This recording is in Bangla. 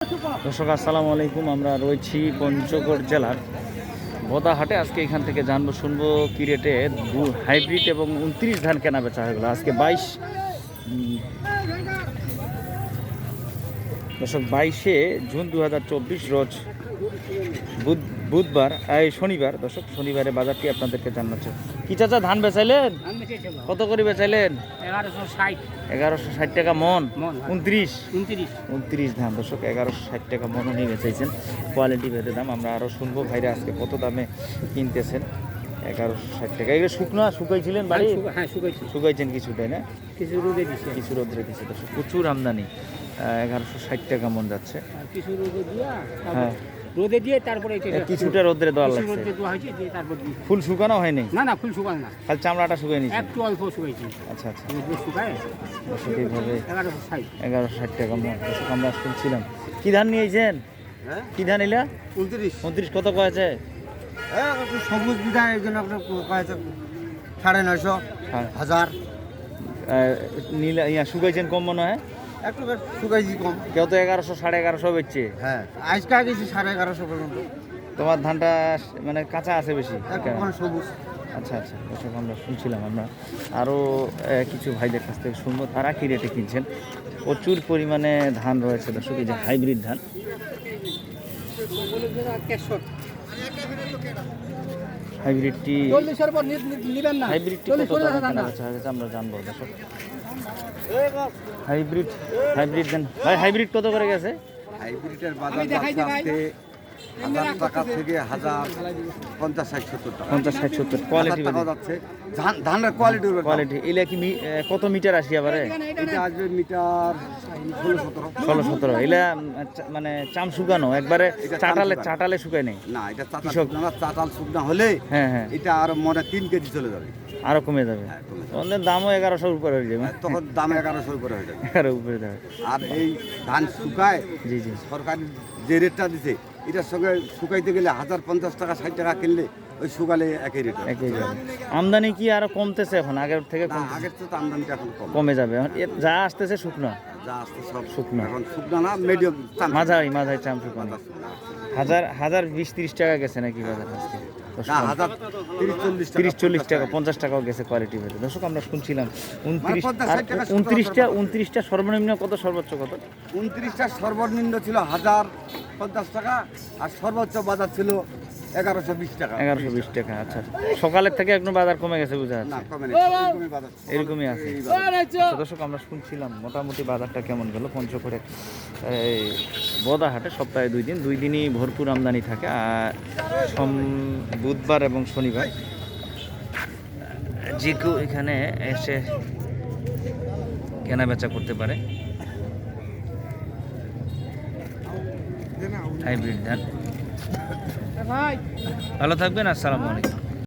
দর্শক আসসালামু আলাইকুম। আমরা রয়েছি পঞ্চগড় জেলার বোদাহাটে। আজকে এখান থেকে জানবো শুনবো কি রেটে হাইব্রিড এবং 29 ধান কেনা বেচা হয়ে গেল। আজকে 22শে জুন 2024 রোজ বুধবার শনিবার। দর্শক শনিবারে বাজারটি আপনাদেরকে জানাচ্ছে। কি চাচা ধান বেচাইলেন? কত করে বেচাইলেন? 1160 টাকা মন। 29 ধান দর্শক 1160 টাকা মন উনি বেচাইছেন। কোয়ালিটি ভেদে দাম আমরা আরও শুনবো। ভাইরা আজকে কত দামে কিনতেছেন? 1160 টাকা। এগুলো শুকনো শুকাইছিলেন বাড়ি? হ্যাঁ, শুকাইছেন কিছুটাই না? কিছু রোদে দিছে, কিছু রোদ্রে দিচ্ছে দর্শক। প্রচুর আমদানি। 1160 টাকা মন যাচ্ছে। কিছু রোদে দিয়া, হ্যাঁ, রোদে দিয়ে তারপরে কিছুটা রোদ্রে দেওয়া লাগছে। রোদে দেওয়া হয়েছে, দিয়ে তারপর ফুল শুকানো হয়নি? না, ফুল শুকানো না, খালি চামড়াটা শুকিয়ে নিচ্ছে। একটু অল্প শুকাইছি। আচ্ছা আচ্ছা, শুকায় দর্শক এইভাবে 1160 টাকা মন। দর্শক আমরা শুনছিলাম। কি ধান নিয়েছেন? হ্যাঁ, কি ধান এলা? 29 কত কয়েছে? সবুজ বিধায় এই জন্য আপনার কয়েছে 950 1000। নীলা ইয়া শুকাইছেন কম মনে হয়? একটু শুকাইছি কম। কেউ তো 1100 1150 বেচছে। হ্যাঁ, আজকে গেছি 1150 পর্যন্ত। তোমার ধানটা মানে কাঁচা আছে বেশি? এখন সবুজ। আচ্ছা আচ্ছা, দর্শক আমরা শুনছিলাম। আমরা আরও কিছু ভাইদের কাছ থেকে শুনবো তারা কী রেটে কিনছেন। প্রচুর পরিমাণে ধান রয়েছে দর্শক, এই যে হাইব্রিড ধান। হাইব্রিডটি আমরা জানবো দর্শক। হাইব্রিড ধান ভাই, হাইব্রিড কত করে গেছে? হাইব্রিডের বাজার যাচ্ছে আজকে 1000 টাকা থেকে 1050 60 টাকা। 50 60 কোয়ালিটি যাচ্ছে ধানের কোয়ালিটির কোয়ালিটি। এলা কি কত মিটার আসি আবারে? এটা আসবে মিটার 16 17। এলা মানে চাম শুকানো একবারে চাটালে শুকায় নেই না, এটা চাটাল শুকনা হলে হ্যাঁ এটা আর মনে 3 কেজি চলে যাবে, আরো কমে যাবে। তখন দামও 1100 উপরে হয়ে যাবে। তখন দাম 1100 উপরে হয়ে যাবে। 11 উপরে যাবে। আর এই ধান শুকায় জি জি, সরকার যে রেটটা দিছে এটার সঙ্গে শুকাইতে গেলে 1050 টাকা 60 টাকা কিনলে ওই শুকালে একই রেট। আমদানি কি আরো কমতেছে এখন আগের থেকে? আগের তো আমদানিটা এখন কমে যাবে। এখন যা আসতেছে শুকনো, যা আসছে সব শুকনো, এখন শুকনো না, মিডিয়াম মাঝারি চাম শুকনো। 1020-30 টাকা গেছে নাকি বাজার আজকে? 30-40 টাকা 50 টাকাও গেছে কোয়ালিটি ভেদে। দর্শক আমরা শুনছিলাম 29টা সর্বনিম্ন কত, সর্বোচ্চ কত? 29টা সর্বনিম্ন ছিল 1050 টাকা আর সর্বোচ্চ বাজার ছিল 1120 টাকা। 1120 টাকা। আচ্ছা, সকালের থেকে একদম বাজার কমে গেছে বোঝা যাচ্ছে। না, কমে নাই, এরকমই আছে। দর্শক আমরা শুনছিলাম মোটামুটি বাজারটা কেমন গেল পঞ্চগড়ে বোদাহাটে। সপ্তাহে 2 দিনই ভরপুর আমদানি থাকে, আর বুধবার এবং শনিবার যে কেউ এখানে এসে কেনা বেচা করতে পারে হাইব্রিড ধান। ভালো থাকবেন, আসসালামু আলাইকুম।